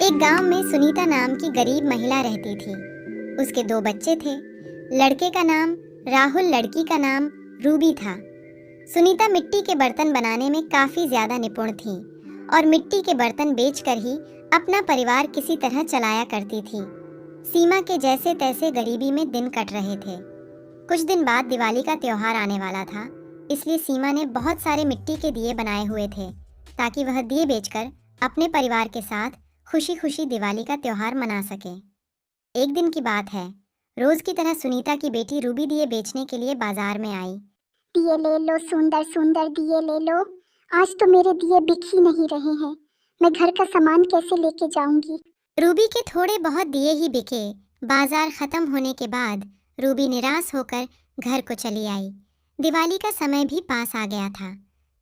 एक गांव में सुनीता नाम की गरीब महिला रहती थी। उसके दो बच्चे थे। लड़के का नाम राहुल, लड़की का नाम रूबी था। सुनीता मिट्टी के बर्तन बनाने में काफी ज्यादा निपुण थी और मिट्टी के बर्तन बेचकर ही अपना परिवार किसी तरह चलाया करती थी। सीमा के जैसे तैसे गरीबी में दिन कट रहे थे। कुछ दिन बाद दिवाली का त्योहार आने वाला था, इसलिए सीमा ने बहुत सारे मिट्टी के दिए बनाए हुए थे ताकि वह दिए बेचकर अपने परिवार के साथ खुशी खुशी दिवाली का त्योहार मना सके। एक दिन की बात है, रोज की तरह सुनीता की बेटी रूबी दिए बेचने के लिए बाजार में आई। दिए ले लो, सुंदर सुंदर दिए ले लो। आज तो मेरे दिए बिक ही नहीं रहे हैं। मैं घर का सामान कैसे लेके जाऊंगी। रूबी के थोड़े बहुत दिए ही बिके। बाजार खत्म होने के बाद रूबी निराश होकर घर को चली आई। दिवाली का समय भी पास आ गया था।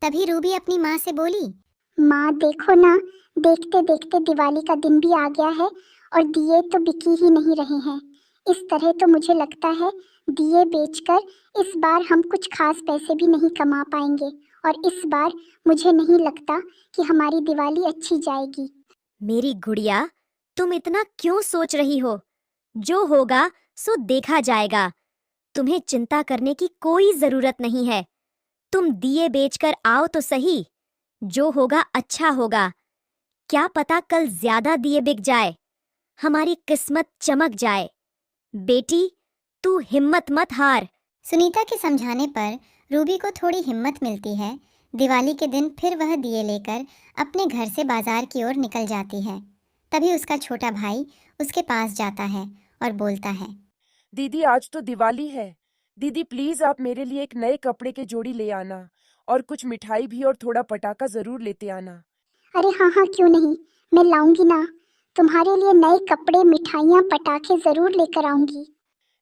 तभी रूबी अपनी माँ से बोली, माँ देखो ना, देखते देखते दिवाली का दिन भी आ गया है और दिए तो बिकी ही नहीं रहे हैं। इस तरह तो मुझे लगता है दिए बेचकर इस बार हम कुछ खास पैसे भी नहीं कमा पाएंगे और इस बार मुझे नहीं लगता कि हमारी दिवाली अच्छी जाएगी। मेरी गुड़िया, तुम इतना क्यों सोच रही हो? जो होगा सो देखा जाएगा। तुम्हें चिंता करने की कोई जरूरत नहीं है। तुम दिए बेचकर आओ तो सही। जो होगा अच्छा होगा। क्या पता कल ज्यादा दिए बिक जाए, हमारी किस्मत चमक जाए। बेटी, तू हिम्मत मत हार। सुनीता के समझाने पर रूबी को थोड़ी हिम्मत मिलती है। दिवाली के दिन फिर वह दिए लेकर अपने घर से बाजार की ओर निकल जाती है। तभी उसका छोटा भाई उसके पास जाता है और बोलता है, दीदी आज तो दिवाली है। दीदी प्लीज आप मेरे लिए एक नए कपड़े के जोड़ी ले आना और कुछ मिठाई भी और थोड़ा पटाखा जरूर लेते आना। अरे हाँ हाँ, क्यों नहीं, मैं लाऊंगी ना। तुम्हारे लिए नए कपड़े, मिठाइयाँ, पटाखे जरूर लेकर आऊंगी।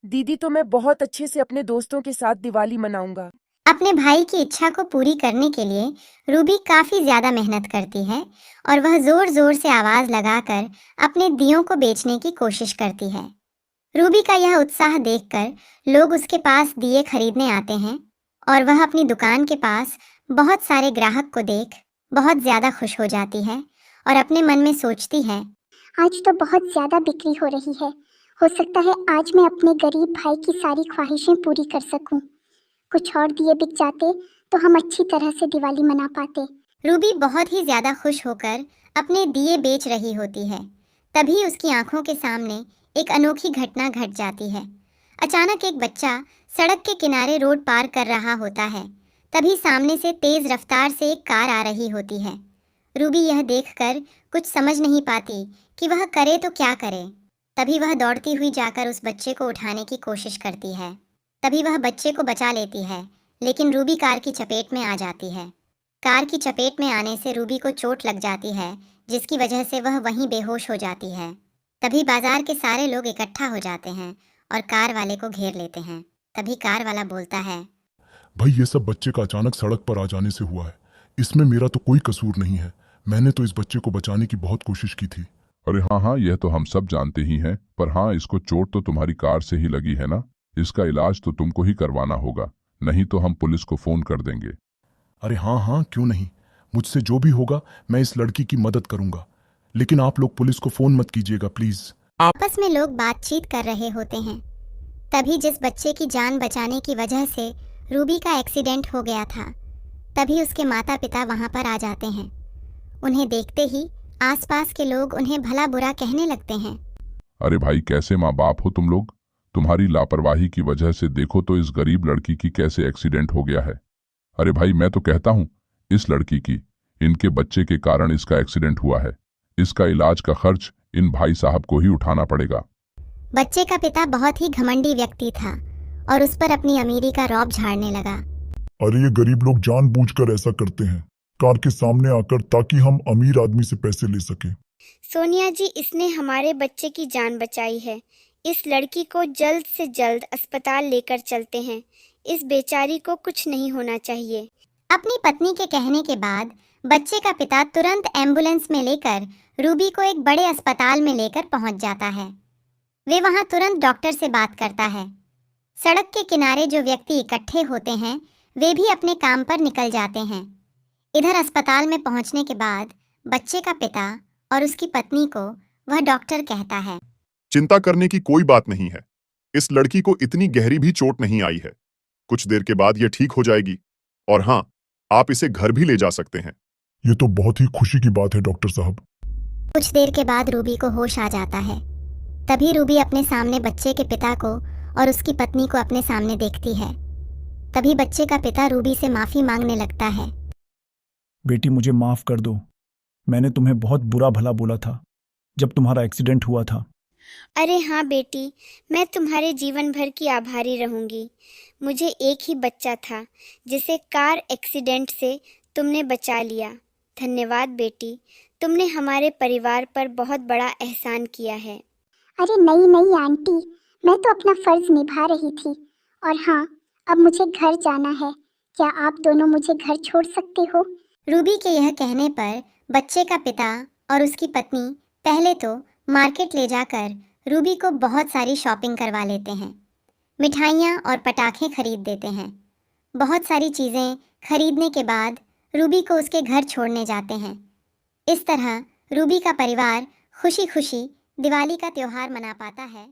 दीदी तो मैं बहुत अच्छे से अपने दोस्तों के साथ दिवाली मनाऊंगा। अपने भाई की इच्छा को पूरी करने के लिए रूबी काफी ज्यादा मेहनत करती है और वह जोर जोर से आवाज लगाकर अपने दियों को बेचने की कोशिश करती है। रूबी का यह उत्साह देखकर लोग उसके पास दिए खरीदने आते हैं और वह अपनी दुकान के पास बहुत सारे ग्राहक को देख बहुत ज्यादा खुश हो जाती है और अपने मन में सोचती है, आज तो बहुत ज्यादा बिक्री हो रही है। हो सकता है आज मैं अपने गरीब भाई की सारी ख्वाहिशें पूरी कर सकूं। कुछ और दिए बिक जाते तो हम अच्छी तरह से दिवाली मना पाते। रूबी बहुत ही ज्यादा खुश होकर अपने दिए बेच रही होती है। तभी उसकी आंखों के सामने एक अनोखी घटना घट जाती है। अचानक एक बच्चा सड़क के किनारे रोड पार कर रहा होता है। तभी सामने से तेज रफ्तार से एक कार आ रही होती है। रूबी यह देखकर कुछ समझ नहीं पाती कि वह करे तो क्या करे। तभी वह दौड़ती हुई जाकर उस बच्चे को उठाने की कोशिश करती है। तभी वह बच्चे को बचा लेती है, लेकिन रूबी कार की चपेट में आ जाती है। कार की चपेट में आने से रूबी को चोट लग जाती है, जिसकी वजह से वह वहीं बेहोश हो जाती है। तभी बाजार के सारे लोग इकट्ठा हो जाते हैं और कार वाले को घेर लेते हैं। तभी कार वाला बोलता है, भाई ये सब बच्चे का अचानक सड़क पर आ जाने से हुआ है। इसमें मेरा तो कोई कसूर नहीं है। मैंने तो इस बच्चे को बचाने की बहुत कोशिश की थी। अरे हाँ, यह तो हम सब जानते ही हैं, पर हाँ, इसको चोट तो तुम्हारी कार से ही लगी है ना। इसका इलाज तो तुमको ही करवाना होगा, नहीं तो हम पुलिस को फोन कर देंगे। अरे हाँ, क्यों नहीं। मुझसे जो भी होगा मैं इस लड़की की मदद करूंगा, लेकिन आप लोग पुलिस को फोन मत कीजिएगा प्लीज। आपस में लोग बातचीत कर रहे होते हैं। तभी जिस बच्चे की जान बचाने की वजह से रूबी का एक्सीडेंट हो गया था, तभी उसके माता पिता वहां पर आ जाते हैं। उन्हें देखते ही आसपास के लोग उन्हें भला बुरा कहने लगते हैं। अरे भाई, कैसे माँ बाप हो तुम लोग? तुम्हारी लापरवाही की वजह से देखो तो इस गरीब लड़की की कैसे एक्सीडेंट हो गया है। अरे भाई, मैं तो कहता हूँ इस लड़की की, इनके बच्चे के कारण इसका एक्सीडेंट हुआ है। इसका इलाज का खर्च इन भाई साहब को ही उठाना पड़ेगा। बच्चे का पिता बहुत ही घमंडी व्यक्ति था और उस पर अपनी अमीरी का रौब झाड़ने लगा। अरे ये गरीब लोग जानबूझकर ऐसा करते हैं कार के सामने आकर, ताकि हम अमीर आदमी से पैसे ले सकें। सोनिया जी, इसने हमारे बच्चे की जान बचाई है। इस लड़की को जल्द से जल्द अस्पताल लेकर चलते हैं। इस बेचारी को कुछ नहीं होना चाहिए। अपनी पत्नी के कहने के बाद बच्चे का पिता तुरंत एम्बुलेंस में लेकर रूबी को एक बड़े अस्पताल में लेकर पहुंच जाता है। वे वहां तुरंत डॉक्टर से बात करता है। सड़क के किनारे जो व्यक्ति इकट्ठे होते हैं, वे भी अपने काम पर निकल जाते हैं। इधर अस्पताल में पहुंचने के बाद बच्चे का पिता और उसकी पत्नी को वह डॉक्टर कहता है। चिंता करने की कोई बात नहीं है। इस लड़की को इतनी गहरी भी चोट नहीं आई है। कुछ देर के बाद ये ठीक हो जाएगी। और हाँ, आप इसे घर भी ले जा सकते हैं। ये तो बहुत ही खुशी की बात है डॉक्टर साहब। कुछ देर के बाद रूबी को होश आ जाता है। तभी रूबी अपने सामने बच्चे के पिता को और उसकी पत्नी को अपने सामने देखती है। तभी बच्चे का पिता रूबी से माफी मांगने लगता है। बेटी मुझे माफ कर दो। मैंने तुम्हें बहुत बुरा भला बोला था जब तुम्हारा एक्सीडेंट हुआ था। अरे हाँ बेटी, मैं तुम्हारे जीवन भर की आभारी रहूंगी। मुझे एक ही बच्चा था जिसे कार एक्सीडेंट से तुमने बचा लिया। धन्यवाद बेटी, तुमने हमारे परिवार पर बहुत बड़ा एहसान किया है। अरे नहीं नहीं आंटी, मैं तो अपना फर्ज निभा रही थी। और हाँ, अब मुझे घर जाना है। क्या आप दोनों मुझे घर छोड़ सकते हो? रूबी के यह कहने पर बच्चे का पिता और उसकी पत्नी पहले तो मार्केट ले जाकर रूबी को बहुत सारी शॉपिंग करवा लेते हैं। मिठाइयाँ और पटाखे खरीद देते हैं। बहुत सारी चीज़ें खरीदने के बाद रूबी को उसके घर छोड़ने जाते हैं। इस तरह रूबी का परिवार खुशी खुशी दिवाली का त्योहार मना पाता है।